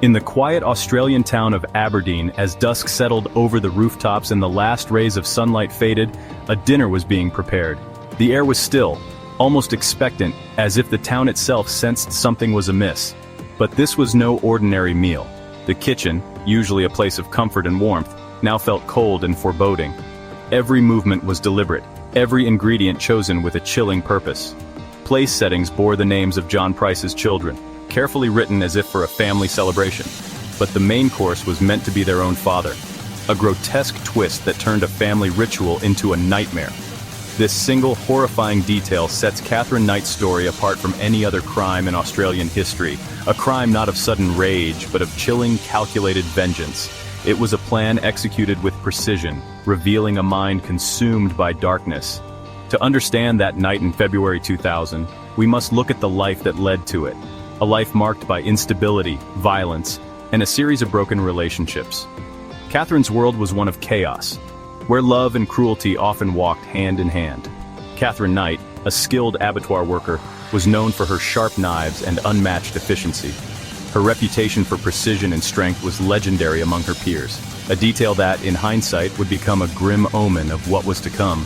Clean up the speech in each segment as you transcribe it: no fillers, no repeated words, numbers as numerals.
In the quiet Australian town of Aberdeen, as dusk settled over the rooftops and the last rays of sunlight faded, a dinner was being prepared. The air was still, almost expectant, as if the town itself sensed something was amiss. But this was no ordinary meal. The kitchen, usually a place of comfort and warmth, now felt cold and foreboding. Every movement was deliberate, every ingredient chosen with a chilling purpose. Place settings bore the names of John Price's children, carefully written as if for a family celebration. But the main course was meant to be their own father. A grotesque twist that turned a family ritual into a nightmare. This single horrifying detail sets Katherine Knight's story apart from any other crime in Australian history. A crime not of sudden rage, but of chilling, calculated vengeance. It was a plan executed with precision, revealing a mind consumed by darkness. To understand that night in February 2000, we must look at the life that led to it. A life marked by instability, violence, and a series of broken relationships. Katherine's world was one of chaos, where love and cruelty often walked hand in hand. Katherine Knight, a skilled abattoir worker, was known for her sharp knives and unmatched efficiency. Her reputation for precision and strength was legendary among her peers, a detail that, in hindsight, would become a grim omen of what was to come.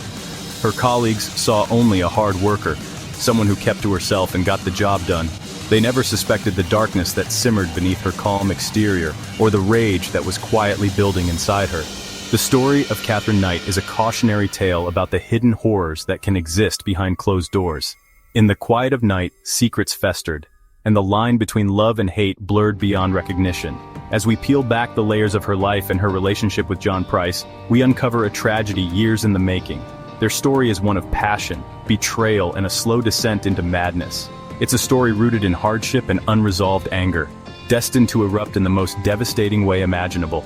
Her colleagues saw only a hard worker, someone who kept to herself and got the job done. They never suspected the darkness that simmered beneath her calm exterior, or the rage that was quietly building inside her. The story of Katherine Knight is a cautionary tale about the hidden horrors that can exist behind closed doors. In the quiet of night, secrets festered, and the line between love and hate blurred beyond recognition. As we peel back the layers of her life and her relationship with John Price, we uncover a tragedy years in the making. Their story is one of passion, betrayal, and a slow descent into madness. It's a story rooted in hardship and unresolved anger, destined to erupt in the most devastating way imaginable.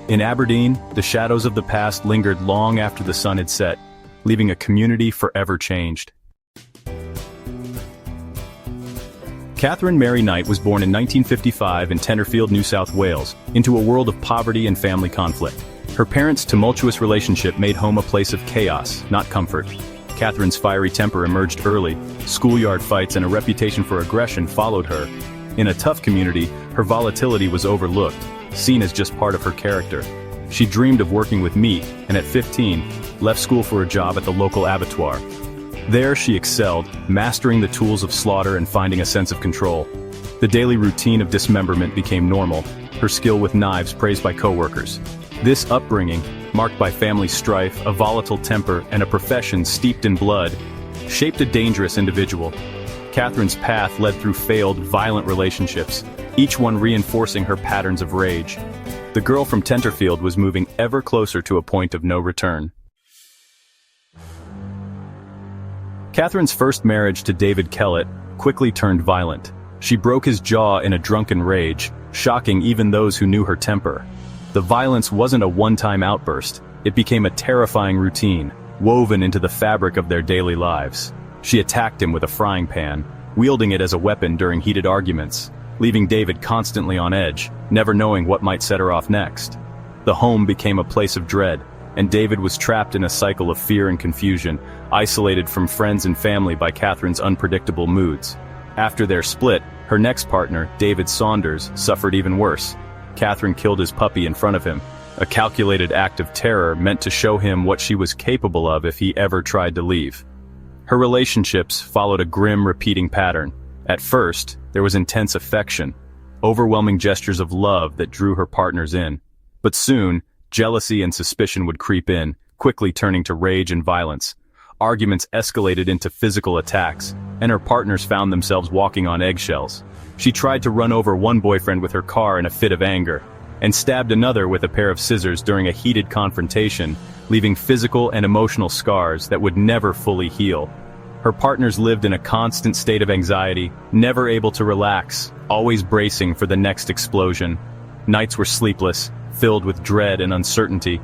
In Aberdeen, the shadows of the past lingered long after the sun had set, leaving a community forever changed. Katherine Mary Knight was born in 1955 in Tenterfield, New South Wales, into a world of poverty and family conflict. Her parents' tumultuous relationship made home a place of chaos, not comfort. Katherine's fiery temper emerged early. Schoolyard fights and a reputation for aggression followed her. In a tough community, her volatility was overlooked, seen as just part of her character. She dreamed of working with meat, and at 15, left school for a job at the local abattoir. There she excelled, mastering the tools of slaughter and finding a sense of control. The daily routine of dismemberment became normal, her skill with knives praised by coworkers. This upbringing, marked by family strife, a volatile temper, and a profession steeped in blood, shaped a dangerous individual. Katherine's path led through failed, violent relationships, each one reinforcing her patterns of rage. The girl from Tenterfield was moving ever closer to a point of no return. Katherine's first marriage to David Kellett quickly turned violent. She broke his jaw in a drunken rage, shocking even those who knew her temper. The violence wasn't a one-time outburst, it became a terrifying routine, woven into the fabric of their daily lives. She attacked him with a frying pan, wielding it as a weapon during heated arguments, leaving David constantly on edge, never knowing what might set her off next. The home became a place of dread, and David was trapped in a cycle of fear and confusion, isolated from friends and family by Katherine's unpredictable moods. After their split, her next partner, David Saunders, suffered even worse. Katherine killed his puppy in front of him, a calculated act of terror meant to show him what she was capable of if he ever tried to leave. Her relationships followed a grim, repeating pattern. At first, there was intense affection, overwhelming gestures of love that drew her partners in. But soon, jealousy and suspicion would creep in, quickly turning to rage and violence. Arguments escalated into physical attacks, and her partners found themselves walking on eggshells. She tried to run over one boyfriend with her car in a fit of anger, and stabbed another with a pair of scissors during a heated confrontation, leaving physical and emotional scars that would never fully heal. Her partners lived in a constant state of anxiety, never able to relax, always bracing for the next explosion. Nights were sleepless, filled with dread and uncertainty.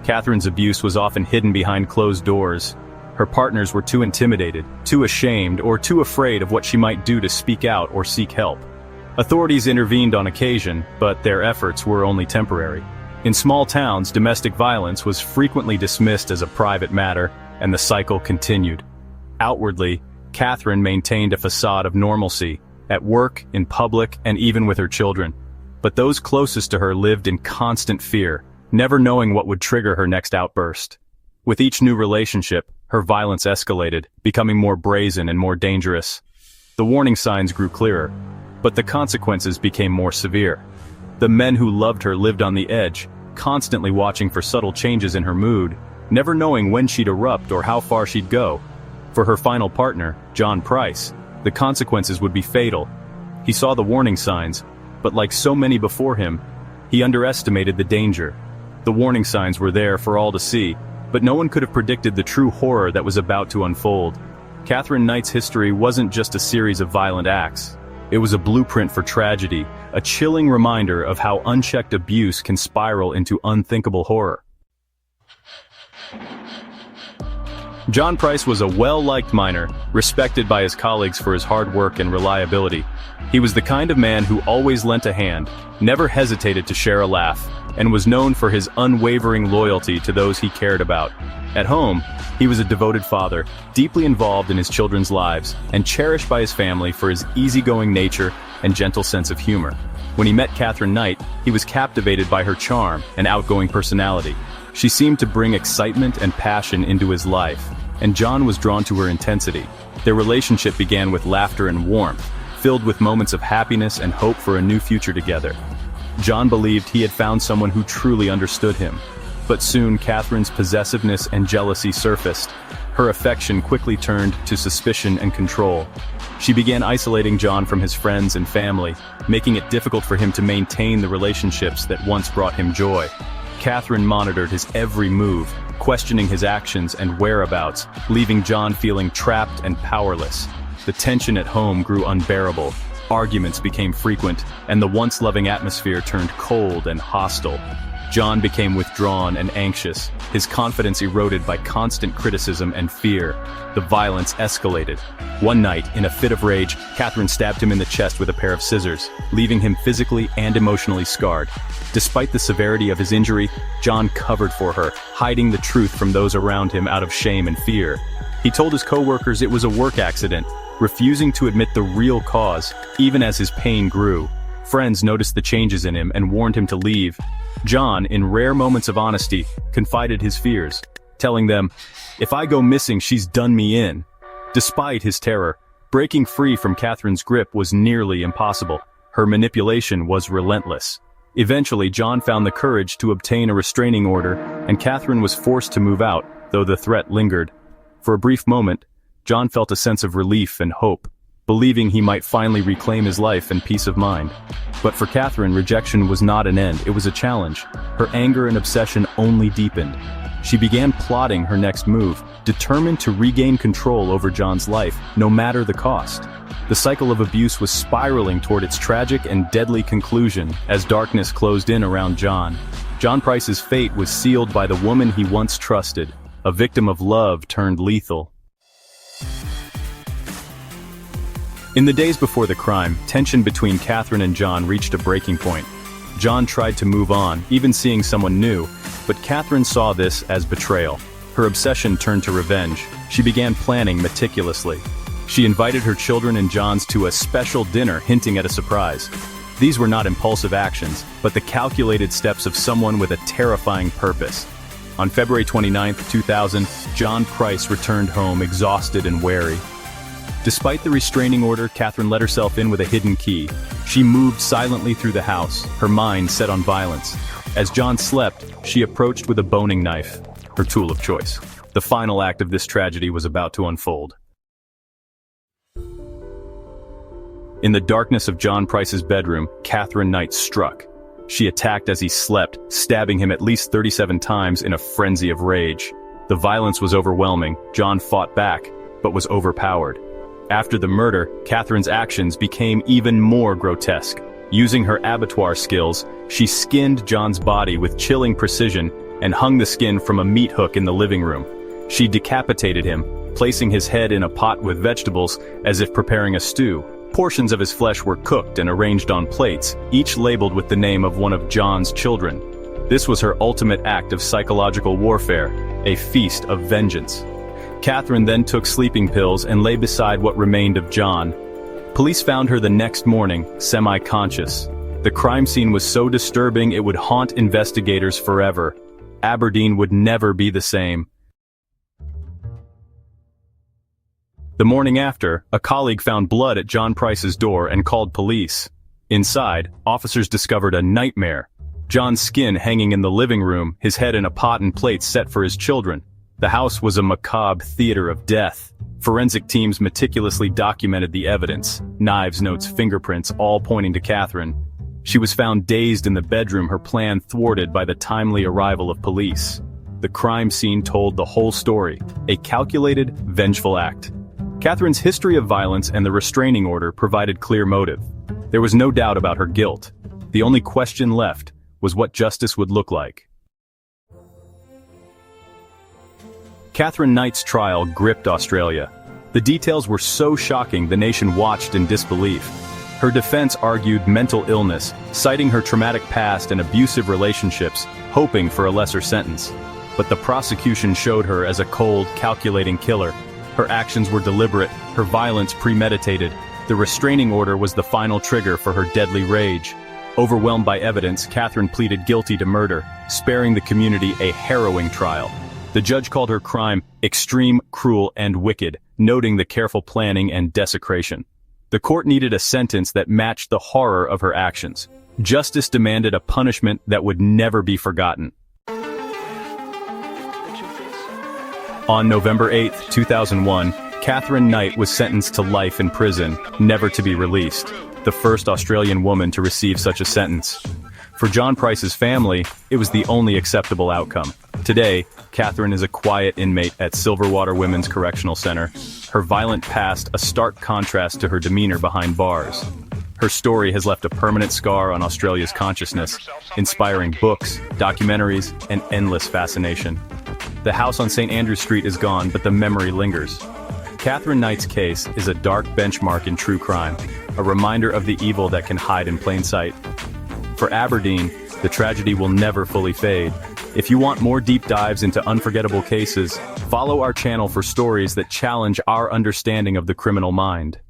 Katherine's abuse was often hidden behind closed doors. Her partners were too intimidated, too ashamed, or too afraid of what she might do to speak out or seek help. Authorities intervened on occasion, but their efforts were only temporary. In small towns, domestic violence was frequently dismissed as a private matter, and the cycle continued. Outwardly, Katherine maintained a facade of normalcy, at work, in public, and even with her children. but those closest to her lived in constant fear, never knowing what would trigger her next outburst. With each new relationship, her violence escalated, becoming more brazen and more dangerous. The warning signs grew clearer, but the consequences became more severe. The men who loved her lived on the edge, constantly watching for subtle changes in her mood, never knowing when she'd erupt or how far she'd go. For her final partner, John Price, the consequences would be fatal. He saw the warning signs, but like so many before him, he underestimated the danger. The warning signs were there for all to see, but no one could have predicted the true horror that was about to unfold. Katherine Knight's history wasn't just a series of violent acts. It was a blueprint for tragedy, a chilling reminder of how unchecked abuse can spiral into unthinkable horror. John Price was a well-liked miner, respected by his colleagues for his hard work and reliability. He was the kind of man who always lent a hand, never hesitated to share a laugh, and was known for his unwavering loyalty to those he cared about. At home, he was a devoted father, deeply involved in his children's lives, and cherished by his family for his easygoing nature and gentle sense of humor. When he met Katherine Knight, he was captivated by her charm and outgoing personality. She seemed to bring excitement and passion into his life, and John was drawn to her intensity. Their relationship began with laughter and warmth, filled with moments of happiness and hope for a new future together. John believed he had found someone who truly understood him. But soon Katherine's possessiveness and jealousy surfaced. Her affection quickly turned to suspicion and control. She began isolating John from his friends and family, making it difficult for him to maintain the relationships that once brought him joy. Katherine monitored his every move, questioning his actions and whereabouts, leaving John feeling trapped and powerless. The tension at home grew unbearable. Arguments became frequent, and the once loving atmosphere turned cold and hostile. John became withdrawn and anxious, his confidence eroded by constant criticism and fear. The violence escalated. One night, in a fit of rage, Katherine stabbed him in the chest with a pair of scissors, leaving him physically and emotionally scarred. Despite the severity of his injury, John covered for her, hiding the truth from those around him out of shame and fear. He told his co-workers it was a work accident, refusing to admit the real cause, even as his pain grew. Friends noticed the changes in him and warned him to leave. John, in rare moments of honesty, confided his fears, telling them, "If I go missing, she's done me in." Despite his terror, breaking free from Katherine's grip was nearly impossible. Her manipulation was relentless. Eventually, John found the courage to obtain a restraining order, and Katherine was forced to move out, though the threat lingered. For a brief moment, John felt a sense of relief and hope, believing he might finally reclaim his life and peace of mind. But for Katherine, rejection was not an end, it was a challenge. Her anger and obsession only deepened. She began plotting her next move, determined to regain control over John's life, no matter the cost. The cycle of abuse was spiraling toward its tragic and deadly conclusion as darkness closed in around John. John Price's fate was sealed by the woman he once trusted, a victim of love turned lethal. In the days before the crime, tension between Katherine and John reached a breaking point. John tried to move on, even seeing someone new, but Katherine saw this as betrayal. Her obsession turned to revenge. She began planning meticulously. She invited her children and John's to a special dinner, hinting at a surprise. These were not impulsive actions, but the calculated steps of someone with a terrifying purpose. On February 29, 2000, John Price returned home exhausted and wary. Despite the restraining order, Katherine let herself in with a hidden key. She moved silently through the house, her mind set on violence. As John slept, she approached with a boning knife, her tool of choice. The final act of this tragedy was about to unfold. In the darkness of John Price's bedroom, Katherine Knight struck. She attacked as he slept, stabbing him at least 37 times in a frenzy of rage. The violence was overwhelming. John fought back, but was overpowered. After the murder, Katherine's actions became even more grotesque. Using her abattoir skills, she skinned John's body with chilling precision and hung the skin from a meat hook in the living room. She decapitated him, placing his head in a pot with vegetables as if preparing a stew. Portions of his flesh were cooked and arranged on plates, each labeled with the name of one of John's children. This was her ultimate act of psychological warfare, a feast of vengeance. Katherine then took sleeping pills and lay beside what remained of John. Police found her the next morning, semi-conscious. The crime scene was so disturbing it would haunt investigators forever. Aberdeen would never be the same. The morning after, a colleague found blood at John Price's door and called police. Inside, officers discovered a nightmare. John's skin hanging in the living room, his head in a pot and plates set for his children. The house was a macabre theater of death. Forensic teams meticulously documented the evidence, knives, notes, fingerprints, all pointing to Katherine. She was found dazed in the bedroom, her plan thwarted by the timely arrival of police. The crime scene told the whole story, a calculated, vengeful act. Katherine's history of violence and the restraining order provided clear motive. There was no doubt about her guilt. The only question left was what justice would look like. Katherine Knight's trial gripped Australia. The details were so shocking the nation watched in disbelief. Her defense argued mental illness, citing her traumatic past and abusive relationships, hoping for a lesser sentence. But the prosecution showed her as a cold, calculating killer. Her actions were deliberate, her violence premeditated. The restraining order was the final trigger for her deadly rage. Overwhelmed by evidence, Katherine pleaded guilty to murder, sparing the community a harrowing trial. The judge called her crime extreme, cruel, and wicked, noting the careful planning and desecration. The court needed a sentence that matched the horror of her actions. Justice demanded a punishment that would never be forgotten. On November 8, 2001, Katherine Knight was sentenced to life in prison, never to be released, the first Australian woman to receive such a sentence. For John Price's family, it was the only acceptable outcome. Today, Katherine is a quiet inmate at Silverwater Women's Correctional Center, her violent past a stark contrast to her demeanor behind bars. Her story has left a permanent scar on Australia's consciousness, inspiring books, documentaries, and endless fascination. The house on St. Andrew Street is gone, but the memory lingers. Katherine Knight's case is a dark benchmark in true crime, a reminder of the evil that can hide in plain sight. For Aberdeen, the tragedy will never fully fade. If you want more deep dives into unforgettable cases, follow our channel for stories that challenge our understanding of the criminal mind.